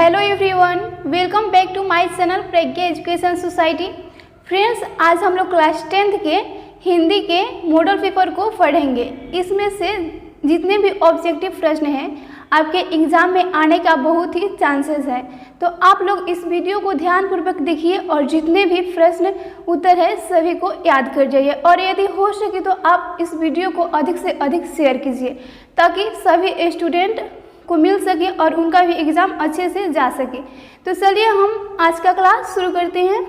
Hello everyone, welcome back to my channel Pragya education society. Friends, आज हम लोग class 10th के हिंदी के मॉडल पेपर को पढ़ेंगे। इसमें से जितने भी ऑब्जेक्टिव प्रश्न हैं आपके एग्जाम में आने का बहुत ही चांसेस है, तो आप लोग इस वीडियो को ध्यानपूर्वक देखिए और जितने भी प्रश्न उत्तर है सभी को याद कर जाइए। और यदि हो सके तो आप इस वीडियो को अधिक से अधिक शेयर कीजिए ताकि सभी स्टूडेंट को मिल सके और उनका भी एग्ज़ाम अच्छे से जा सके। तो चलिए हम आज का क्लास शुरू करते हैं।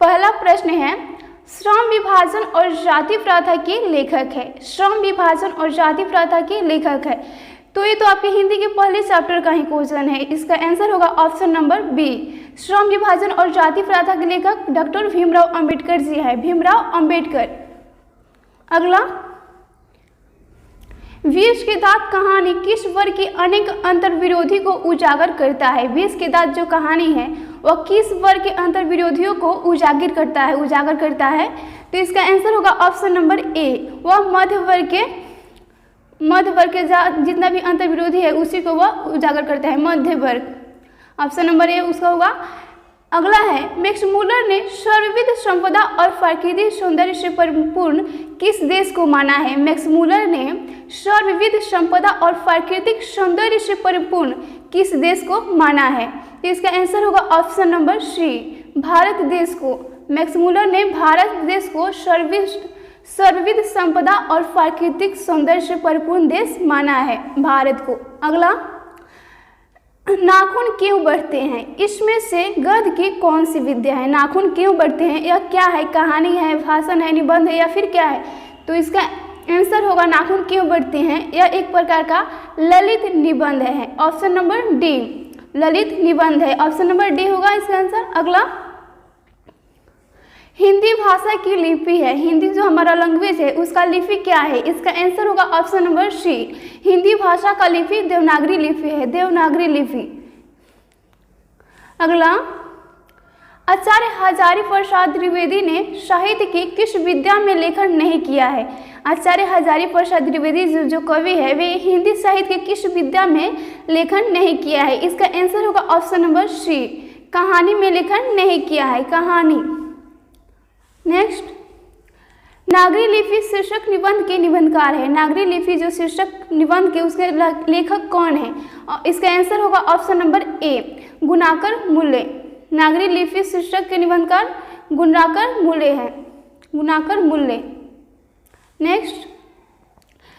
पहला प्रश्न है, श्रम विभाजन और जाति प्रथा के लेखक है। श्रम विभाजन और जाति प्रथा के लेखक है, तो ये तो आपके हिंदी के पहले चैप्टर का ही क्वेश्चन है। इसका आंसर होगा ऑप्शन नंबर बी। श्रम विभाजन और जाति प्रथा के लेखक डॉक्टर भीमराव अंबेडकर जी है, भीमराव अंबेडकर। अगला, विष के दांत कहानी किस वर्ग की अनेक अंतर्विरोधी को उजागर करता है। विष के दांत जो कहानी है वह किस वर्ग के अंतर्विरोधियों को उजागर करता है। तो इसका आंसर होगा ऑप्शन नंबर ए। वह मध्य वर्ग के जितना भी अंतर्विरोधी है उसी को वह उजागर करता है, मध्य वर्ग। ऑप्शन नंबर ए उसका होगा। अगला है, मैक्स मूलर ने सर्वविध संपदा और प्राकृतिक सौंदर्य से परिपूर्ण किस देश को माना है। मैक्स मूलर ने सर्वविध संपदा और प्राकृतिक सौंदर्य से परिपूर्ण किस देश को माना है। तो इसका आंसर होगा ऑप्शन नंबर सी, भारत देश को। मैक्स मूलर ने भारत देश को सर्वविध संपदा और प्राकृतिक सौंदर्य से परिपूर्ण देश माना है, भारत को। अगला, नाखून क्यों बढ़ते हैं, इसमें से गद्य की कौन सी विद्या है। नाखून क्यों बढ़ते हैं, यह क्या है, कहानी है, भाषण है, निबंध है या फिर क्या है। तो इसका आंसर होगा नाखून क्यों बढ़ते हैं, यह एक प्रकार का ललित निबंध है। ऑप्शन नंबर डी, ललित निबंध है। ऑप्शन नंबर डी होगा इसका आंसर। अगला, हिंदी भाषा की लिपि है, हिंदी जो हमारा लैंग्वेज है उसका लिपि क्या है। इसका आंसर होगा ऑप्शन नंबर सी, हिंदी भाषा का लिपि देवनागरी लिपि है, देवनागरी लिपि। अगला, आचार्य हजारी प्रसाद द्विवेदी ने साहित्य की किस विद्या में लेखन नहीं किया है। आचार्य हजारी प्रसाद द्विवेदी जो कवि है वे हिंदी साहित्य की किस विद्या में लेखन नहीं किया है। इसका आंसर होगा ऑप्शन नंबर सी, कहानी में लेखन नहीं किया है, कहानी। नेक्स्ट, नागरी लिपि शीर्षक निबंध के निबंधकार है। नागरी लिपि जो शीर्षक निबंध के उसके लेखक कौन है। इसका आंसर होगा ऑप्शन नंबर ए, गुणाकर मूल्य। नागरी लिपि शीर्षक के निबंधकार गुणाकर मूल्य है, गुणाकर मूल्य। नेक्स्ट,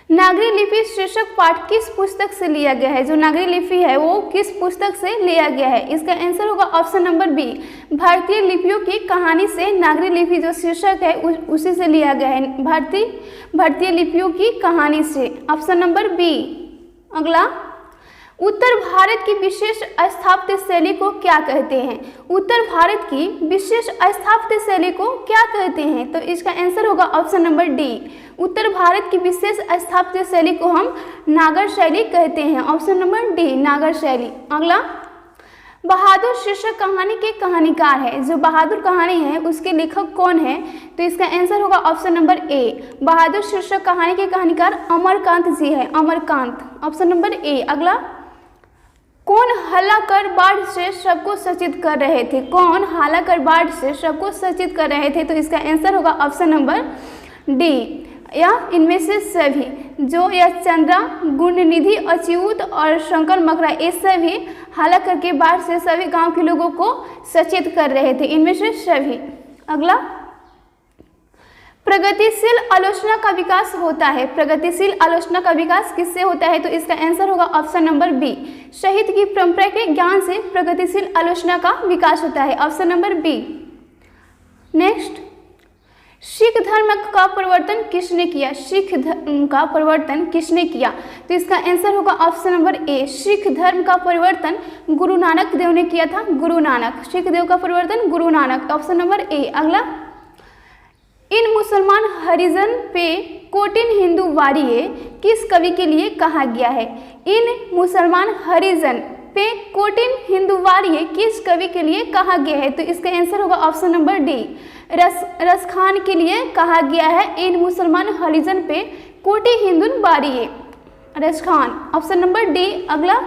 नागरी लिपि शीर्षक पाठ किस पुस्तक से लिया गया है। जो नागरी लिपि है वो किस पुस्तक से लिया गया है। इसका आंसर होगा ऑप्शन नंबर बी, भारतीय लिपियों की कहानी से नागरी लिपि जो शीर्षक है उसी से लिया गया है, भारतीय लिपियों की कहानी से। Option number B. अगला, उत्तर भारत की विशेष स्थापत्य शैली को क्या कहते हैं। उत्तर भारत की विशेष स्थापत्य शैली को क्या कहते हैं। तो इसका आंसर होगा ऑप्शन नंबर डी, उत्तर भारत की विशेष स्थापत्य शैली को हम नागर शैली कहते हैं। ऑप्शन नंबर डी, नागर शैली। अगला, बहादुर शीर्षक कहानी के कहानीकार है। जो बहादुर कहानी है उसके लेखक कौन है। तो इसका आंसर होगा ऑप्शन नंबर ए, बहादुर शीर्षक कहानी के कहानीकार अमरकांत जी है, अमरकांत। Option number A. अगला, कौन हल्ला कर बाढ़ से सबको सचेत कर रहे थे। कौन हल्ला कर बाढ़ से सबको सचेत कर रहे थे। तो इसका आंसर होगा ऑप्शन नंबर डी, या इनमें से सभी। जो या चंद्रा, गुणनिधि, अच्युत और शंकर मकरा, ये सभी हल्ला करके बाढ़ से सभी गांव के लोगों को सचेत कर रहे थे, इनमें से सभी। अगला, प्रगतिशील आलोचना का विकास होता है। प्रगतिशील आलोचना का विकास किससे होता है। तो इसका आंसर होगा ऑप्शन नंबर बी, साहित्य की परंपरा के ज्ञान से प्रगतिशील आलोचना का विकास होता है। Option number B. Next, Sikh धर्म का परिवर्तन किसने किया। सिख धर्म का परिवर्तन किसने किया। तो इसका आंसर होगा ऑप्शन नंबर ए, सिख धर्म का परिवर्तन गुरु नानक देव ने किया था, गुरु नानक। सिख देव का परिवर्तन Guru Nanak. Option number A. अगला, इन मुसलमान हरिजन पे कोटिन हिंदू वारिये किस कवि के लिए कहा गया है। इन मुसलमान हरिजन पे कोटिन हिंदुवार्य किस कवि के लिए कहा गया है? तो इसका आंसर होगा ऑप्शन नंबर डी, रसखान के लिए कहा गया है। इन मुसलमान हरिजन पे कोटि हिंदुवार्य, रसखान, ऑप्शन नंबर डी। अगला,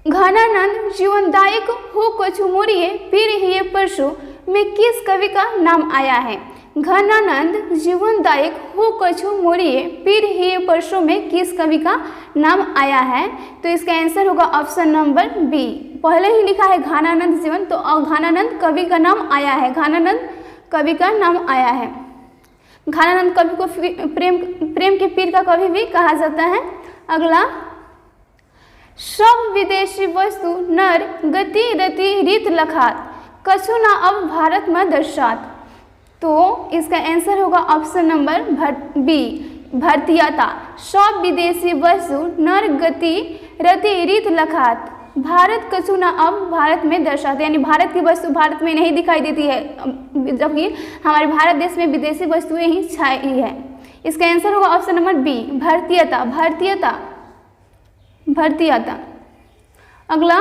घनानंद जीवनदायक हो कछु मोरिये पीर हिये परसों में किस कवि का नाम आया है? घनानंद जीवनदायक हो कछु मोरिये पीर हिये परसों में किस कवि का नाम आया है? तो इसका आंसर होगा ऑप्शन नंबर बी। पहले ही लिखा है घनानंद जीवन, तो घनानंद कवि का नाम आया है, घनानंद कवि का नाम आया है। घनानंद कवि को प्रेम के पीर का कवि भी कहा जाता है। अगला, सब विदेशी वस्तु नर गति रति रीत लखात कछु ना अब भारत में दर्शात। तो इसका आंसर होगा ऑप्शन नंबर बी, भारतीयता। सब विदेशी वस्तु नर गति रति रीत लखात भारत कछु ना अब भारत में दर्शाते, यानी भारत की वस्तु भारत में नहीं दिखाई देती है, जबकि हमारे भारत देश में विदेशी वस्तुएं ही छाई है। इसका आंसर होगा ऑप्शन नंबर बी, भारतीयता, भारतीयता, भारतीयता। अगला,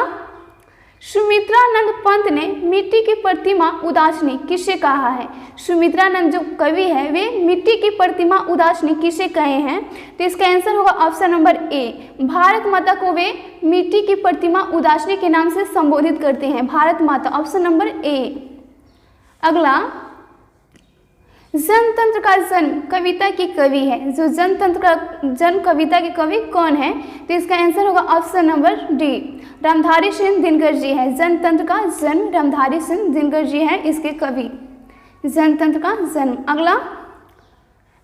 सुमित्रानंद पंत ने मिट्टी की प्रतिमा उदासनी किसे कहा है? सुमित्रानंद जो कवि है वे मिट्टी की प्रतिमा उदासनी किसे कहे हैं? तो इसका आंसर होगा ऑप्शन नंबर ए, भारत माता को वे मिट्टी की प्रतिमा उदासनी के नाम से संबोधित करते हैं, भारत माता, ऑप्शन नंबर ए। अगला, जनतंत्र का जन्म कविता की कवि है, जो जनतंत्र का जन्म कविता के कवि कौन है? तो इसका आंसर होगा option number D, Ramdhari Singh Dinkar ji है। जनतंत्र का जन्म रामधारी सिंह दिनकर जी है इसके कवि, जनतंत्र का जन्म। अगला,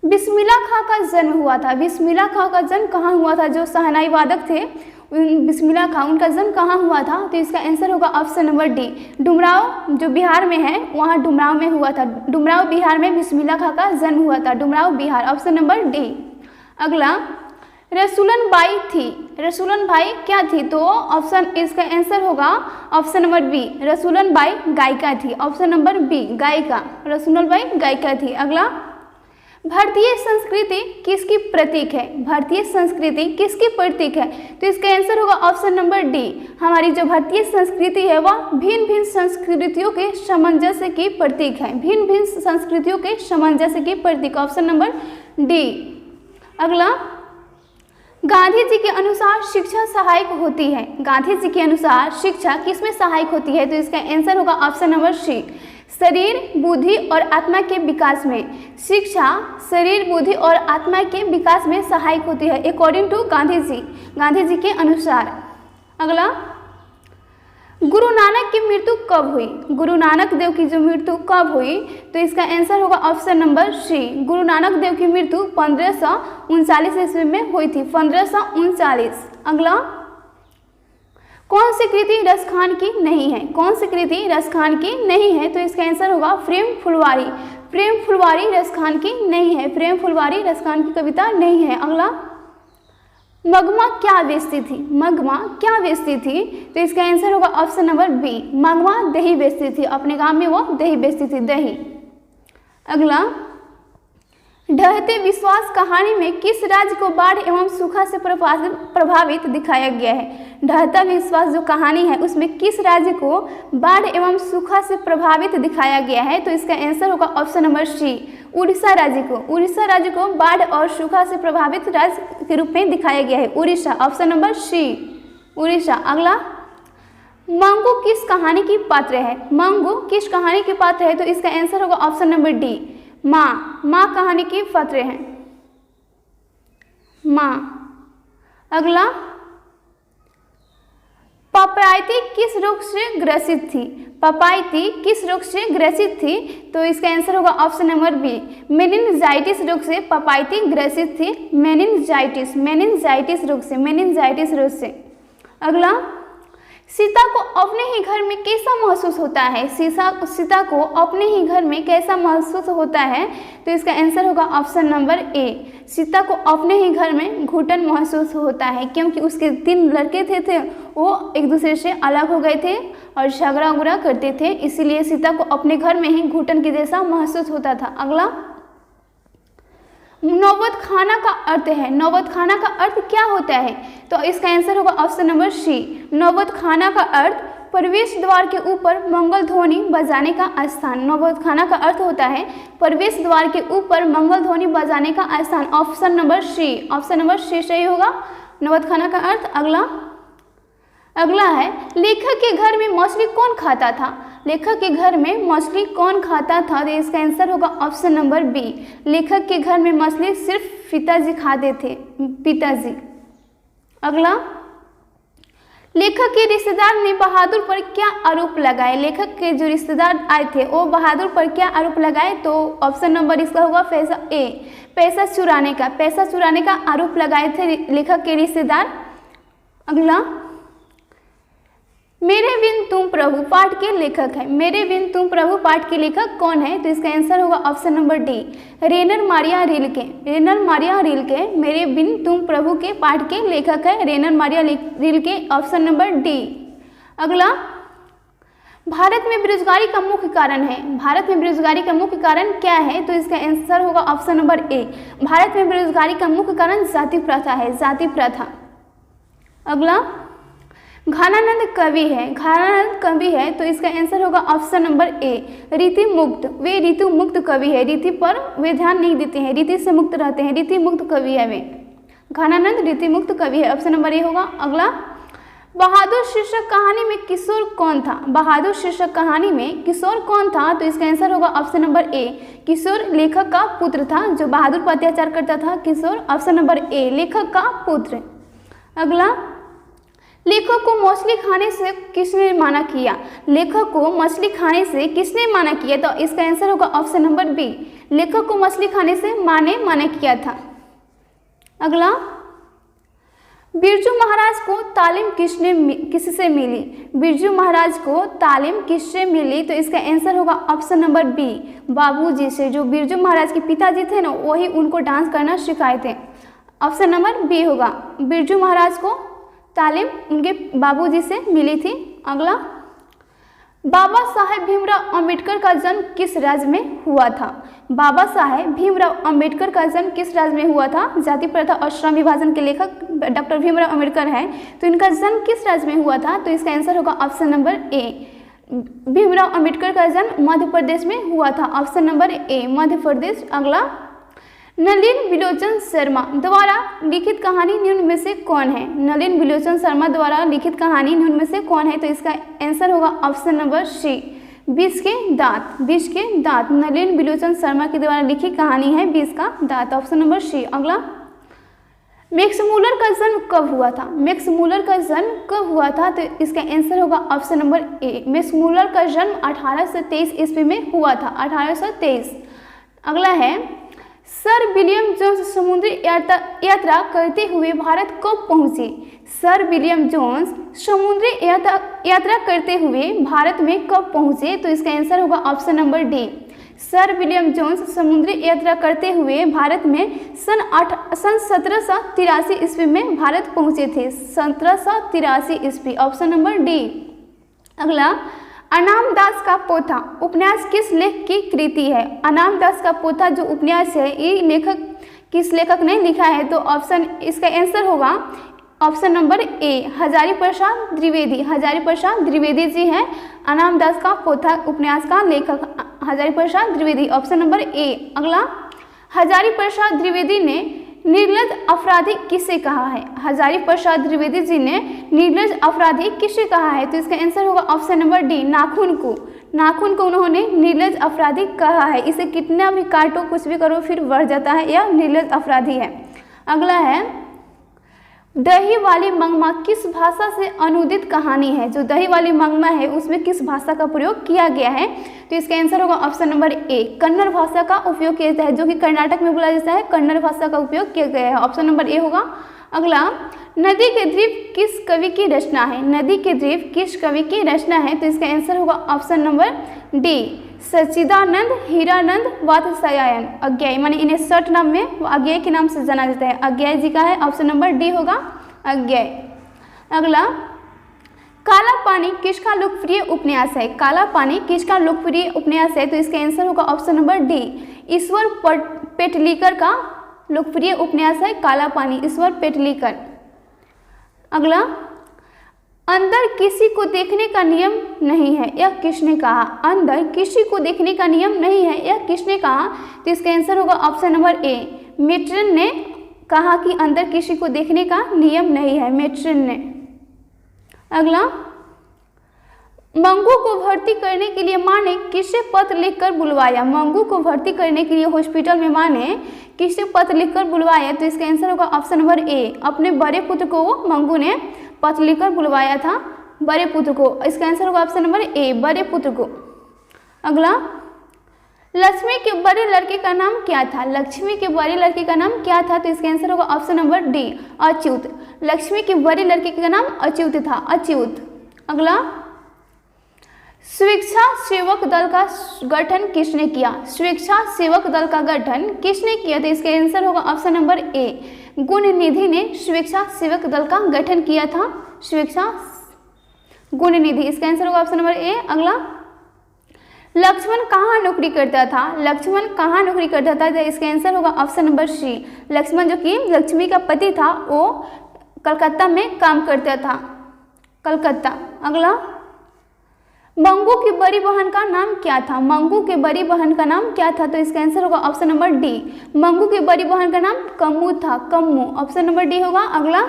बिस्मिल्लाह खां का जन्म हुआ था, बिस्मिल्लाह खां का जन्म कहाँ हुआ था? जो शहनाई वादक थे बिस्मिल्लाह खां, उनका जन्म कहाँ हुआ था? तो इसका आंसर होगा ऑप्शन नंबर डी, डुमराव जो बिहार में है वहाँ डुमराव में हुआ था, डुमराव बिहार में बिस्मिल्लाह खां का जन्म हुआ था, Dumraon Bihar, option number D. अगला, रसूलन बाई थी, रसूलन बाई क्या थी? तो ऑप्शन, इसका आंसर होगा option number B, Rasoolan Bai गायिका थी, ऑप्शन नंबर बी, गायिका, रसूलन बाई गायिका थी। अगला, भारतीय संस्कृति किसकी प्रतीक है? भारतीय संस्कृति किसकी प्रतीक है? तो इसका आंसर होगा ऑप्शन नंबर डी, हमारी जो भारतीय संस्कृति है वह भिन्न भिन्न संस्कृतियों के सामंजस्य की प्रतीक है, भिन्न भिन्न संस्कृतियों के सामंजस्य की प्रतीक, ऑप्शन नंबर डी। अगला, गांधी जी के अनुसार शिक्षा सहायक होती है, गांधी जी के अनुसार शिक्षा किसमें सहायक होती है? तो इसका आंसर होगा ऑप्शन नंबर सी, शरीर बुद्धि और आत्मा के विकास में, शिक्षा शरीर बुद्धि और आत्मा के विकास में सहायक होती है, अकॉर्डिंग टू गांधी जी, गांधी जी के अनुसार। अगला, गुरु नानक की मृत्यु कब हुई? गुरु नानक देव की जो मृत्यु कब हुई? तो इसका आंसर होगा ऑप्शन नंबर सी, गुरु नानक देव की मृत्यु 1539 ईस्वी में हुई थी, 1539। अगला, कौन सी कृति रसखान की नहीं है? कौन सी कृति रसखान की नहीं है? तो इसका आंसर होगा प्रेम फुलवारी, प्रेम फुलवारी रसखान की नहीं है, प्रेम फुलवारी रसखान की कविता नहीं है। अगला, मगमा क्या बेचती थी? मगमा क्या बेचती थी? तो इसका आंसर होगा ऑप्शन नंबर बी, मगमा दही बेचती थी, अपने गांव में वो दही बेचती थी, दही। अगला, ढहते विश्वास कहानी में किस राज्य को बाढ़ एवं सूखा से प्रभावित दिखाया गया है? ढहता विश्वास जो कहानी है उसमें किस राज्य को बाढ़ एवं सूखा से प्रभावित दिखाया गया है? तो इसका आंसर होगा ऑप्शन नंबर सी, उड़ीसा राज्य को, उड़ीसा राज्य को बाढ़ और सूखा से प्रभावित राज्य के रूप में दिखाया गया है, Orissa, option number C, Orissa. अगला, मंगू किस कहानी की पात्र है? मंगू किस कहानी के पात्र है? तो इसका आंसर होगा ऑप्शन नंबर डी, माँ, माँ कहानी की पात्र है, माँ। अगला, पपायती किस रोग से ग्रसित थी? पपायती किस रोग से ग्रसित थी? तो इसका आंसर होगा ऑप्शन नंबर बी, मेनिनजाइटिस रोग से पपायती ग्रसित थी, मेनिनजाइटिस, मेनिनजाइटिस रोग से, मेनिनजाइटिस रोग से। अगला, सीता को अपने ही घर में कैसा महसूस होता है? सीता को अपने ही घर में कैसा महसूस होता है? तो इसका आंसर होगा ऑप्शन नंबर ए, सीता को अपने ही घर में घुटन महसूस होता है, क्योंकि उसके 3 लड़के थे वो एक दूसरे से अलग हो गए थे और झगड़ा उगड़ा करते थे, इसीलिए सीता को अपने घर में ही घुटन के जैसा महसूस होता था। अगला, नौबत खाना का अर्थ है, नौबत खाना का अर्थ क्या होता है? तो इसका आंसर होगा ऑप्शन नंबर सी। नौबत खाना का अर्थ प्रवेश द्वार के ऊपर मंगल ध्वनि बजाने का स्थान। नौबत खाना का अर्थ होता है प्रवेश द्वार के ऊपर मंगल ध्वनि बजाने का स्थान। Option number C, option number C सही होगा नौबत खाना का अर्थ। अगला है लेखक के घर में मछली कौन खाता था? लेखक के घर में मछली कौन खाता था? तो इसका आंसर होगा ऑप्शन नंबर बी। लेखक के घर में मछली सिर्फ पिताजी खाते थे, पिताजी। अगला, लेखक के रिश्तेदार ने बहादुर पर क्या आरोप लगाए? लेखक के जो रिश्तेदार आए थे वो बहादुर पर क्या आरोप लगाए? तो ऑप्शन नंबर इसका होगा पैसा चुराने का, पैसा चुराने का आरोप लगाए थे लेखक के रिश्तेदार। अगला, मेरे बिन तुम प्रभु पाठ के लेखक है। मेरे बिन तुम प्रभु पाठ के लेखक कौन है? तो इसका आंसर होगा option number D, Rainer Maria Rilke. Rainer Maria Rilke मेरे बिन तुम प्रभु के पाठ के लेखक है, Rainer Maria Rilke, option number D. अगला, भारत में बेरोजगारी का मुख्य कारण है। भारत में बेरोजगारी का मुख्य कारण क्या है? तो इसका आंसर होगा ऑप्शन नंबर ए। भारत में बेरोजगारी का मुख्य कारण जाति प्रथा है, जाति प्रथा। अगला, घनानंद कवि है। घनानंद कवि है तो इसका आंसर होगा ऑप्शन नंबर ए, रीति मुक्त। वे ऋतु मुक्त कवि है, रीति पर वे ध्यान नहीं देते हैं, रीति से मुक्त रहते हैं, रीति मुक्त कवि है वे। घनानंद रीति मुक्त कवि है, ऑप्शन नंबर ए होगा। अगला, बहादुर शीर्षक कहानी में किशोर कौन था? बहादुर शीर्षक कहानी में किशोर कौन था? तो इसका आंसर होगा ऑप्शन नंबर ए, किशोर लेखक का पुत्र था जो बहादुर पर अत्याचार करता था, किशोर, ऑप्शन नंबर ए, लेखक का पुत्र। अगला, लेखक को मछली खाने से किसने मना किया? लेखक को मछली खाने से किसने मना किया? तो इसका आंसर होगा ऑप्शन नंबर बी, लेखक को मछली खाने से मना किया था। अगला, बिरजू महाराज को तालीम किससे मिली? बिरजू महाराज को तालीम किससे मिली? तो इसका आंसर होगा ऑप्शन नंबर बी, बाबूजी से। जो बिरजू महाराज के पिताजी थे ना वही उनको डांस करना सिखाए थे, ऑप्शन नंबर बी होगा। बिरजू महाराज को तालीम उनके बाबूजी से मिली थी। अगला, बाबा साहेब भीमराव अंबेडकर का जन्म किस राज्य में हुआ था? बाबा साहेब भीमराव अंबेडकर का जन्म किस राज्य में हुआ था? जाति प्रथा और श्रम विभाजन के लेखक डॉक्टर भीमराव अंबेडकर हैं, तो इनका जन्म किस राज्य में हुआ था? तो इसका आंसर होगा ऑप्शन नंबर ए, भीमराव अंबेडकर का जन्म मध्य प्रदेश में हुआ था, ऑप्शन नंबर ए, मध्य प्रदेश। अगला, नलिन बिलोचन शर्मा द्वारा लिखित कहानी निम्न में से कौन है? नलिन बिलोचन शर्मा द्वारा लिखित कहानी निम्न में से कौन है? तो इसका आंसर होगा ऑप्शन नंबर सी, विष के दांत, विष के दांत। नलिन बिलोचन शर्मा के द्वारा लिखित कहानी है विष का दांत, ऑप्शन नंबर सी। अगला, मैक्स मूलर का जन्म कब हुआ था? मैक्स मूलर का जन्म कब हुआ था? तो इसका आंसर होगा ऑप्शन नंबर ए, मैक्स मूलर का जन्म 1823 ईस्वी में हुआ था, 1823। अगला है, सर विलियम जोन्स समुद्री यात्रा करते हुए भारत कब पहुंचे? सर विलियम जोन्स समुद्री यात्रा करते हुए भारत में कब पहुंचे? तो इसका आंसर होगा option number D, sir William Jones समुद्री यात्रा करते हुए भारत में सन 1783 ईस्वी में भारत पहुंचे थे, 1783 ईस्वी, ऑप्शन नंबर डी। अगला, अनाम दास का पोथा उपन्यास किस लेखक की कृति है? अनाम दास का पोथा जो उपन्यास है ये लेखक किस लेखक ने लिखा है? तो ऑप्शन इसका आंसर होगा ऑप्शन नंबर ए, हजारी प्रसाद द्विवेदी। हजारी प्रसाद द्विवेदी जी हैं अनाम दास का पोथा उपन्यास का लेखक, Hazari Prasad Dwivedi, option number A. अगला, हजारी प्रसाद द्विवेदी ने निर्लज अपराधी किसे कहा है? हजारी प्रसाद द्विवेदी जी ने निर्लज अपराधी किसे कहा है? तो इसका आंसर होगा ऑप्शन नंबर डी, नाखून को। नाखून को उन्होंने निर्लज अपराधी कहा है, इसे कितना भी काटो कुछ भी करो फिर बढ़ जाता है, यह निर्लज अपराधी है। अगला है, दही वाली मंगमा किस भाषा से अनुदित कहानी है? जो दही वाली मंगमा है उसमें किस भाषा का प्रयोग किया गया है? तो इसका आंसर होगा ऑप्शन नंबर ए, कन्नड़ भाषा का उपयोग किया जाता है, जो कि कर्नाटक में बोला जाता है, कन्नड़ भाषा का उपयोग किया गया है, ऑप्शन नंबर ए होगा। अगला, नदी के द्वीप किस कवि की रचना है? नदी के द्वीप किस कवि की रचना है? तो इसका आंसर होगा ऑप्शन नंबर डी, सच्चिदानंद हीरानंद वात्स्यायन अज्ञेय, माने इन्हें शॉर्ट नाम में अज्ञेय के नाम से जाना जाता है, अज्ञेय जी का है, ऑप्शन नंबर डी होगा अज्ञेय। अगला, काला पानी किसका लोकप्रिय उपन्यास है? काला पानी किसका लोकप्रिय उपन्यास है? तो इसका आंसर होगा ऑप्शन नंबर डी, ईश्वर पेटलीकर का लोकप्रिय उपन्यास है काला पानी, ईश्वर पेटलीकर। अगला, अंदर किसी को देखने का नियम नहीं है, यह किसने कहा? अंदर किसी को देखने का नियम नहीं है, यह किसने कहा? तो इसका आंसर होगा ऑप्शन नंबर ए, मेट्रन ने कहा कि अंदर किसी को देखने का नियम नहीं है, मेट्रन ने। अगला, मंगू को भर्ती करने के लिए माँ ने किसे पत्र लिखकर बुलवाया? मंगू को भर्ती करने के लिए हॉस्पिटल में माँ ने किसे पत्र लिखकर बुलवाया? तो इसका आंसर होगा ऑप्शन नंबर ए, अपने बड़े पुत्र को मंगू ने पत्र लिखकर बुलवाया था, बड़े पुत्र को। इसका आंसर होगा ऑप्शन नंबर ए, बड़े पुत्र को। अगला, लक्ष्मी के बड़े लड़के का नाम क्या था? लक्ष्मी के बड़े लड़के का नाम क्या था? तो इसका आंसर होगा option number D, Achyut. Lakshmi के बड़े लड़के का नाम अच्युत था, अच्युत। अगला, स्वेच्छासेवक दल का गठन किसने किया? स्वेच्छासेवक दल का गठन किसने किया? तो इसका आंसर होगा ऑप्शन नंबर ए, गुणनिधि ने स्वेच्छासेवक दल का गठन किया था, स्वेच्छा गुणनिधि। इसका आंसर होगा ऑप्शन नंबर ए। अगला, लक्ष्मण कहाँ नौकरी करता था? लक्ष्मण कहाँ नौकरी करता था? तो इसका आंसर होगा ऑप्शन नंबर सी, लक्ष्मण जो कि लक्ष्मी का पति था वो कलकत्ता में काम करता था, कलकत्ता। अगला, मंगू की बड़ी बहन का नाम क्या था? मंगू की बड़ी बहन का नाम क्या था? तो इसका आंसर होगा ऑप्शन नंबर डी, मंगू की बड़ी बहन का नाम कम्मू था, कम्मू। ऑप्शन नंबर डी होगा। अगला,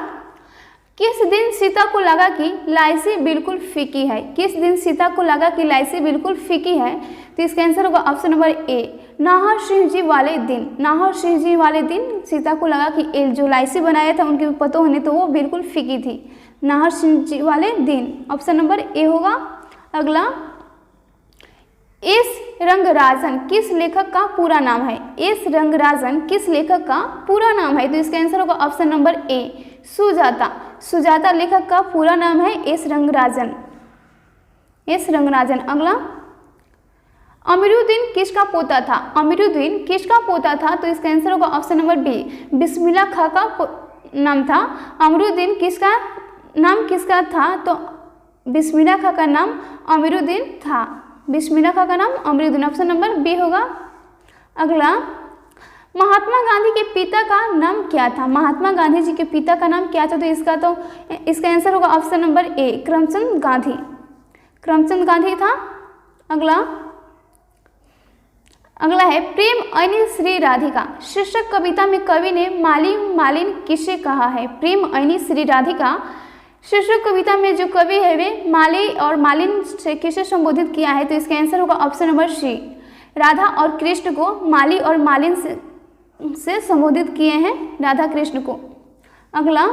किस दिन सीता को लगा कि लाइसी बिल्कुल फीकी है? किस दिन सीता को लगा कि लाइसी बिल्कुल फीकी है? तो इसका आंसर होगा option number A, Nahar Singh ji वाले दिन। नाहर सिंह जी वाले दिन सीता को लगा कि जो लाइसी बनाया था उनके पतों ने तो वो बिल्कुल फीकी थी, नाहर सिंह जी वाले दिन। ऑप्शन नंबर ए होगा। अगला, एस रंगराजन किस लेखक का पूरा नाम है? एस रंगराजन किस लेखक का पूरा नाम है? तो इसका आंसर होगा ऑप्शन नंबर ए, सुजाता। सुजाता लेखक का पूरा नाम है एस रंगराजन, एस रंगराजन। अगला, अमीरुद्दीन किसका पोता था? अमीरुद्दीन किसका पोता था? तो इसका आंसर होगा ऑप्शन नंबर बी, बिस्मिल्लाह खां का नाम था। अमीरुद्दीन किसका नाम किसका था? तो बिस्मिल्लाह खां का नाम अमीरुद्दीन था, बिस्मिल्लाह खां का नाम अमीरुद्दीन। ऑप्शन नंबर बी होगा। अगला, महात्मा गांधी के पिता का नाम क्या था? महात्मा गांधी जी के पिता का नाम क्या था? तो इसका आंसर होगा ऑप्शन नंबर ए, करमचंद गांधी, करमचंद गांधी था। अगला है प्रेम ऐनी श्री राधिका शीर्षक कविता में कवि ने माली मालिन किसे कहा है? प्रेम ऐनी श्री राधिका शीर्षक कविता में जो कवि है वे माली और मालिन से किसे संबोधित किया है? तो इसका आंसर होगा ऑप्शन नंबर सी, राधा और कृष्ण को माली और मालिन से संबोधित किए हैं, राधा कृष्ण को। अगला,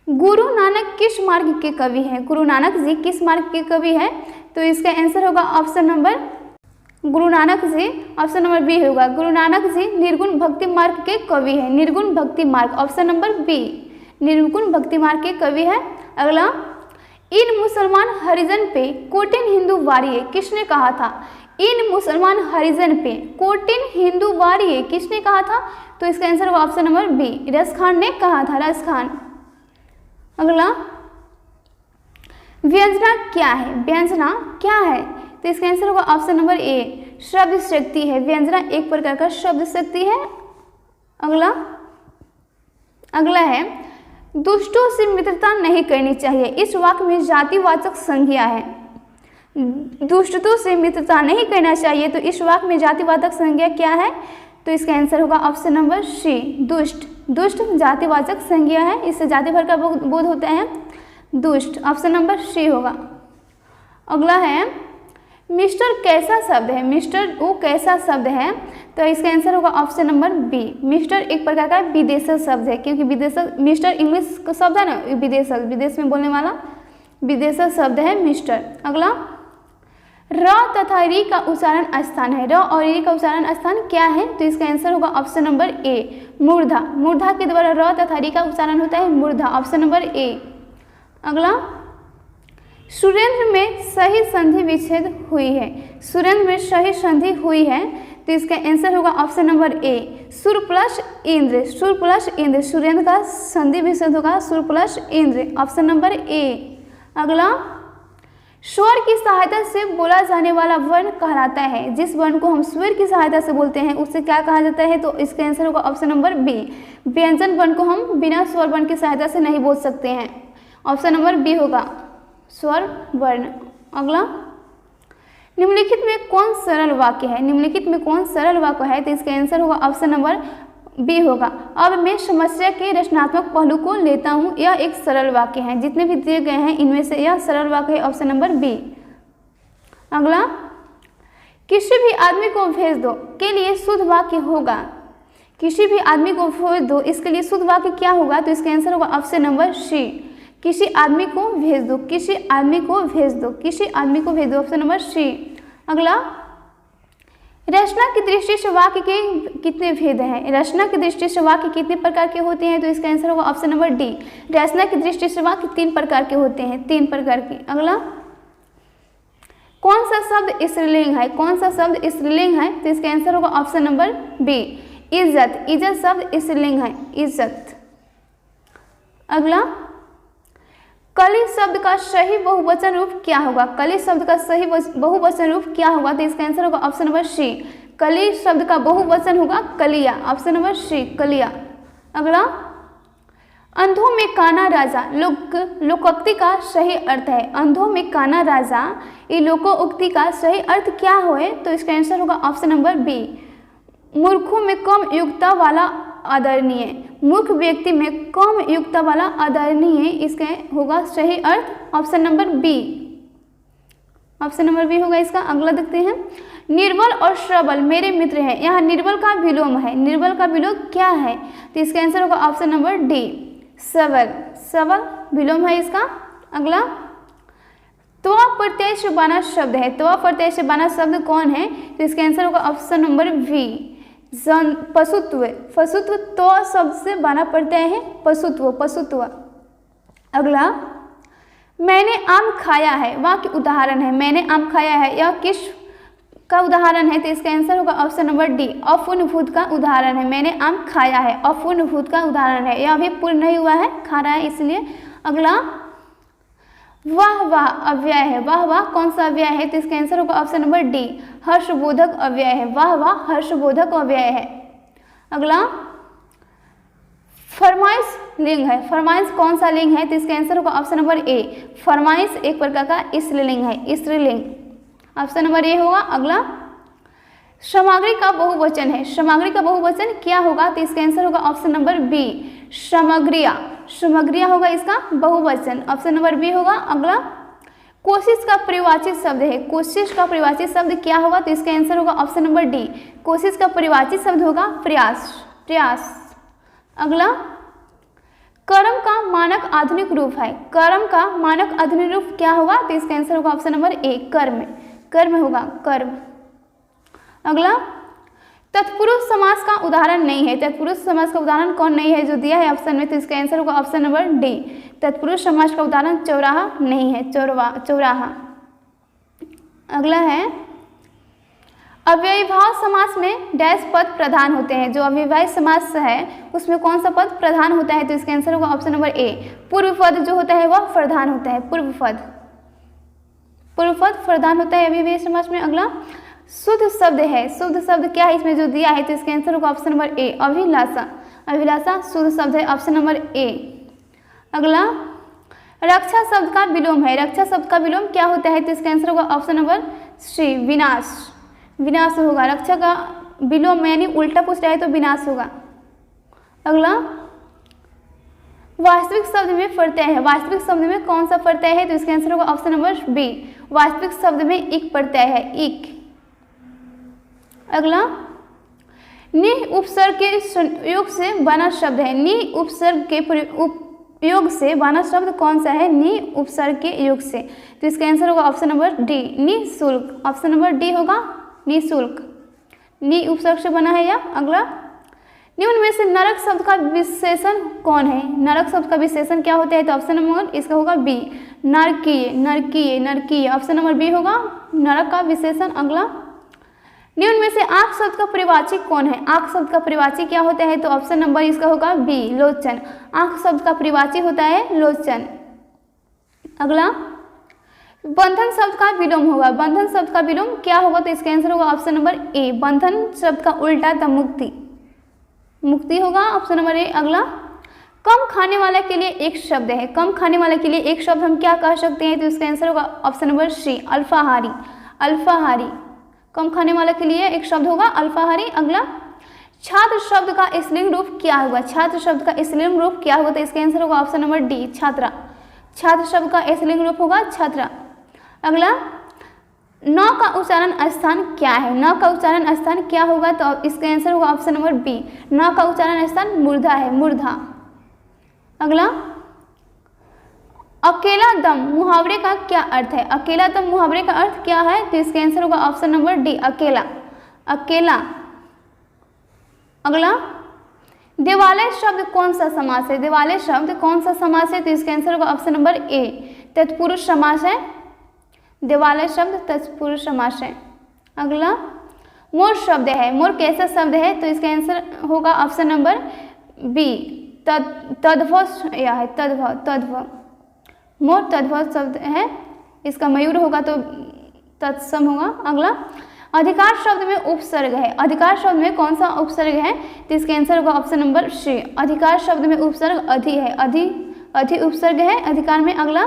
गुरु नानक किस मार्ग के कवि हैं? गुरु नानक जी किस मार्ग के कवि हैं? तो इसका आंसर होगा option number Guru Nanak ji, option number B होगा। गुरु नानक जी निर्गुण भक्ति मार्ग के कवि है, निर्गुण भक्ति मार्ग। ऑप्शन नंबर बी, निर्गुण भक्ति मार्ग के कवि है। अगला, इन मुसलमान हरिजन पे कोटिन हिंदू वारिये किसने कहा था? इन मुसलमान हरिजन पे कोटिन हिंदू वारिये किसने कहा था? तो इसका आंसर होगा ऑप्शन नंबर बी, रस खान ने कहा था, रस खान। अगला, व्यंजना क्या है? व्यंजना क्या है? तो इसका आंसर होगा ऑप्शन नंबर ए, शब्द शक्ति है। व्यंजना एक प्रकार का शब्द शक्ति है। अगला है दुष्टों से मित्रता नहीं करनी चाहिए, इस वाक्य में जातिवाचक संज्ञा है। दुष्टों से मित्रता नहीं करना चाहिए, तो इस वाक्य में जातिवाचक संज्ञा क्या है? तो इसका आंसर होगा ऑप्शन नंबर सी, दुष्ट। दुष्ट जातिवाचक संज्ञा है, इससे जाति भर का बोध होता है, दुष्ट। ऑप्शन नंबर सी होगा। अगला है मिस्टर कैसा शब्द है? मिस्टर वो कैसा शब्द है? तो इसका आंसर होगा ऑप्शन नंबर बी, मिस्टर एक प्रकार का विदेशक शब्द है, क्योंकि विदेशक मिस्टर इंग्लिश का शब्द है ना, विदेशक विदेश में बोलने वाला विदेशक शब्द है मिस्टर। अगला, र तथा री का उच्चारण स्थान है, र और री का उच्चारण स्थान क्या है? तो इसका आंसर होगा ऑप्शन नंबर ए, मूर्धा। मूर्धा के द्वारा र तथा री का उच्चारण होता है मूर्धा। Option number A. अगला, सुरेंद्र में सही संधि विच्छेद हुई है, सुरेंद्र में सही संधि हुई है, तो इसका आंसर होगा ऑप्शन नंबर ए, सुर प्लस इंद्र। सुर प्लस इंद्र, सुरेंद्र का संधि विच्छेद होगा सुर plus Indra. Option number A. अगला, स्वर की सहायता से बोला जाने वाला वर्ण कहलाता है। जिस वर्ण को हम स्वर की सहायता से बोलते हैं उससे क्या कहा जाता है, तो इसका आंसर होगा ऑप्शन नंबर बी। व्यंजन वर्ण को हम बिना स्वर वर्ण की सहायता से नहीं बोल सकते हैं। ऑप्शन नंबर बी होगा स्वर वर्ण। अगला, निम्नलिखित में कौन सरल वाक्य है? निम्नलिखित में कौन सरल वाक्य है, तो इसका आंसर होगा ऑप्शन नंबर बी होगा। अब मैं समस्या के रचनात्मक पहलू को लेता हूं। यह एक सरल वाक्य है। जितने भी दिए गए हैं इनमें से यह सरल वाक्य है, ऑप्शन नंबर बी। अगला, किसी भी आदमी को भेज दो के लिए शुद्ध वाक्य होगा। किसी भी आदमी को भेज दो, इसके लिए शुद्ध वाक्य क्या होगा, तो इसका आंसर होगा ऑप्शन नंबर सी। किसी आदमी को भेज दो, किसी आदमी को भेज दो, किसी आदमी को भेज दो, ऑप्शन नंबर सी। अगला, रचना की दृष्टि से वाक्य के कितने भेद हैं? रचना की दृष्टि से वाक्य कितने प्रकार के होते हैं, तो इसका आंसर होगा ऑप्शन नंबर डी। रचना की दृष्टि से वाक्य 3 प्रकार के होते हैं, 3 प्रकार के। अगला, कौन सा शब्द स्त्रीलिंग है? कौन सा शब्द स्त्रीलिंग है, तो इसका आंसर होगा ऑप्शन नंबर बी इज्जत। इज्जत शब्द स्त्रीलिंग है, इज्जत। अगला, कली शब्द का सही बहुवचन रूप क्या होगा? कली शब्द का सही बहुवचन रूप क्या होगा, तो इसका आंसर होगा ऑप्शन नंबर सी। कली शब्द का बहुवचन होगा कलिया, ऑप्शन नंबर सी कलिया। अगला, अंधों में काना राजा लोकोक्ति का सही अर्थ है। अंधों में काना राजा ये लोकोक्ति का सही अर्थ क्या है, तो इसका आंसर होगा ऑप्शन नंबर बी। मूर्खों में कम योग्यता वाला आदरणीय। मूर्ख व्यक्ति में कम योग्यता वाला आदरणीय, इसका होगा सही अर्थ option number B. Option number B होगा इसका। अगला देखते हैं, निर्बल और सबल मेरे मित्र हैं। यहाँ निर्बल का विलोम है। निर्बल का विलोम क्या है, तो इसका आंसर होगा ऑप्शन नंबर डी सबल। सबल विलोम है इसका। अगला, त्वा प्रत्यय से बना शब्द है। त्वा प्रत्यय से बना शब्द कौन है, तो इसका आंसर होगा ऑप्शन नंबर बी पशुत्व। पशुत्व तो शब्द से बना प्रत्यय है पशुत्व, पशुत्व। अगला, मैंने आम खाया है वाक्य उदाहरण है। मैंने आम खाया है यह किस का उदाहरण है, तो इसका आंसर होगा ऑप्शन नंबर डी अपूर्ण भूत का उदाहरण है। मैंने आम खाया है अपूर्ण भूत का उदाहरण है, यह अभी पूर्ण नहीं हुआ है, खा रहा है इसलिए। अगला, वाह वाह अव्यय है। वाह वाह कौन सा अव्यय है, तो इसका आंसर होगा ऑप्शन नंबर डी हर्षबोधक अव्यय है। वाह वाह हर्षबोधक अव्यय है। अगला, फरमाइश लिंग है। फरमाइश कौन सा लिंग है, तो इसका आंसर होगा ऑप्शन नंबर ए। फरमाइश एक प्रकार का स्त्रीलिंग है, स्त्रीलिंग। ऑप्शन नंबर ए होगा। अगला, सामग्री का बहुवचन है। सामग्री का बहुवचन क्या होगा, तो इसका आंसर होगा ऑप्शन नंबर बी सामग्रिया। सामग्रिया होगा इसका बहुवचन, ऑप्शन नंबर बी होगा। अगला, कोशिश का परिवाची शब्द है। कोशिश का परिवाची शब्द क्या होगा, तो इसका आंसर होगा ऑप्शन नंबर डी कोशिश का परिवाची शब्द होगा प्रयास, प्रयास। अगला, कर्म का मानक आधुनिक रूप है। कर्म का मानक आधुनिक रूप क्या होगा, तो इसका आंसर होगा ऑप्शन नंबर ए कर्म, कर्म होगा कर्म। अगला, तत्पुरुष समास का उदाहरण नहीं है। तत्पुरुष समास का उदाहरण कौन नहीं है जो दिया है ऑप्शन में, तो इसका आंसर होगा ऑप्शन नंबर डी तत्पुरुष समास का उदाहरण चौराहा नहीं है, चौराहा। अगला है, अव्ययीभाव समास में डैश पद प्रधान होते हैं। जो अव्ययीभाव समास है उसमें कौन सा पद प्रधान होता है, तो इसका आंसर होगा ऑप्शन नंबर ए पूर्व पद जो होता है वह प्रधान होता है। पूर्व पद प्रधान होता है अव्ययीभाव समास में। अगला, शुद्ध शब्द है। शुद्ध शब्द क्या है इसमें जो दिया है, तो इसका आंसर होगा ऑप्शन नंबर ए अभिलाषा। अभिलाषा शुद्ध शब्द है, ऑप्शन नंबर ए। अगला, रक्षा शब्द का विलोम है। रक्षा शब्द का विलोम क्या होता है, तो इसका आंसर होगा ऑप्शन नंबर सी विनाश, विनाश होगा। रक्षा का विलोम यानी उल्टा पूछ रहा है तो विनाश होगा। अगला, वास्तविक शब्द में प्रत्यय है। वास्तविक शब्द में कौन सा प्रत्यय है, तो इसका आंसर होगा ऑप्शन नंबर बी वास्तविक शब्द में इक प्रत्यय है, इक। अगला, नि उपसर्ग के संयोग से बना शब्द है। नि उपसर्ग के उपयोग से बना शब्द कौन सा है, नि उपसर्ग के योग से, तो इसका आंसर होगा ऑप्शन नंबर डी निःशुल्क। ऑप्शन नंबर डी होगा निःशुल्क, नि उपसर्ग से बना है यह। अगला, निम्न में से नरक शब्द का विशेषण कौन है। नरक शब्द का विशेषण क्या होता है, तो ऑप्शन नंबर इसका होगा बी नरकीय, नरकीय, नरकीय। ऑप्शन नंबर बी होगा नरक का विशेषण। अगला, निम्न में से आंख शब्द का परिवाची कौन है। आंख शब्द का परिवाची क्या होता है, तो ऑप्शन नंबर इसका होगा बी लोचन। आंख शब्द का परिवाची होता है लोचन। अगला, बंधन शब्द का विलोम होगा, बंधन शब्द का विलोम क्या होगा, तो इसका आंसर होगा ऑप्शन नंबर ए, बंधन शब्द का उल्टा था मुक्ति, मुक्ति होगा ऑप्शन नंबर ए। अगला, कम खाने वाले के लिए एक शब्द है, कम खाने वाले के लिए एक शब्द हम क्या कह सकते हैं, तो इसका आंसर होगा ऑप्शन नंबर सी, अल्पाहारी, अल्पाहारी, कम खाने वाले के लिए एक शब्द होगा अल्पाहारी। अगला, छात्र शब्द का स्त्रीलिंग रूप क्या होगा, छात्र शब्द का स्त्रीलिंग रूप क्या होगा, तो इसका आंसर होगा ऑप्शन नंबर डी, छात्रा, छात्र शब्द का स्त्रीलिंग रूप होगा छात्रा। अगला, न का उच्चारण स्थान क्या है, न का उच्चारण स्थान क्या होगा, तो इसका आंसर होगा ऑप्शन नंबर बी, न का उच्चारण स्थान मूर्धा है, मूर्धा। अगला, अकेला दम मुहावरे का क्या अर्थ है, अकेला दम मुहावरे का अर्थ क्या है, तो इसका आंसर होगा ऑप्शन नंबर डी, अकेला, अकेला। अगला, देवालय शब्द कौन सा समास है, देवालय शब्द कौन सा समास है, तो इसका आंसर होगा ऑप्शन नंबर ए, तत्पुरुष समास है, देवालय शब्द तत्पुरुष समास है। अगला, मोर शब्द है, मोर कैसा शब्द है, तो इसका आंसर होगा ऑप्शन नंबर बी, तद्भव या है, तद्भव, तद्भव, मोर तद्भव शब्द है, इसका मयूर होगा तो तत्सम होगा। अगला, अधिकार शब्द में उपसर्ग है, अधिकार शब्द में कौन सा उपसर्ग है, तो इसका आंसर होगा ऑप्शन नंबर सी, अधिकार शब्द में उपसर्ग अधि है, अधि उपसर्ग है अधिकार में। अगला,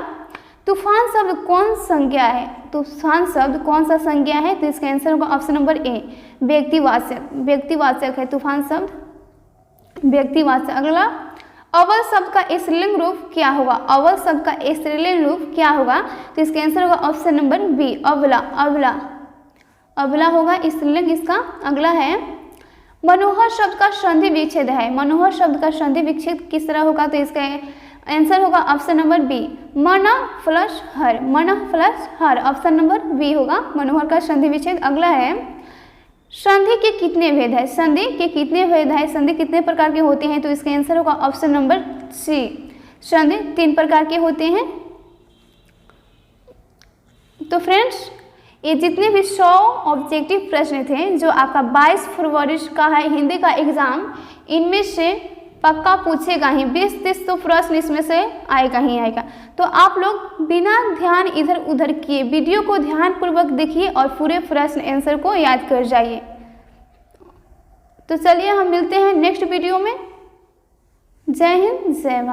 तूफान शब्द कौन संज्ञा है, तूफान शब्द कौन सा संज्ञा है, तो इसका आंसर होगा ऑप्शन नंबर ए, व्यक्तिवाचक, व्यक्तिवाचक है तूफान शब्द, व्यक्तिवाचक। अगला, अवल शब्द का स्त्रीलिंग रूप क्या होगा, अवल शब्द का स्त्रीलिंग रूप क्या होगा, तो इसका आंसर होगा ऑप्शन नंबर बी, अबला, अबला, अबला होगा स्त्रीलिंग इसका। अगला है, मनोहर शब्द का संधि विच्छेद है, मनोहर शब्द का संधि विच्छेद किस तरह होगा, तो इसका आंसर होगा ऑप्शन नंबर बी, मन प्लस हर, मन प्लस हर, ऑप्शन नंबर बी होगा मनोहर का संधि विच्छेद। अगला है, संधि के कितने भेद है, संधि के कितने भेद है, संधि कितने प्रकार के होते हैं, तो इसका आंसर होगा ऑप्शन नंबर सी, संधि 3 प्रकार के होते हैं। तो फ्रेंड्स, ये जितने भी 100 ऑब्जेक्टिव प्रश्न थे जो आपका 22 फरवरी का है हिंदी का एग्जाम, इनमें से पक्का पूछेगा ही, 20-30 तो प्रश्न इसमें से आएगा ही आएगा। तो आप लोग बिना ध्यान इधर उधर किए वीडियो को ध्यानपूर्वक देखिए और पूरे प्रश्न आंसर को याद कर जाइए। तो चलिए हम मिलते हैं नेक्स्ट वीडियो में। जय हिंद, जय भारत।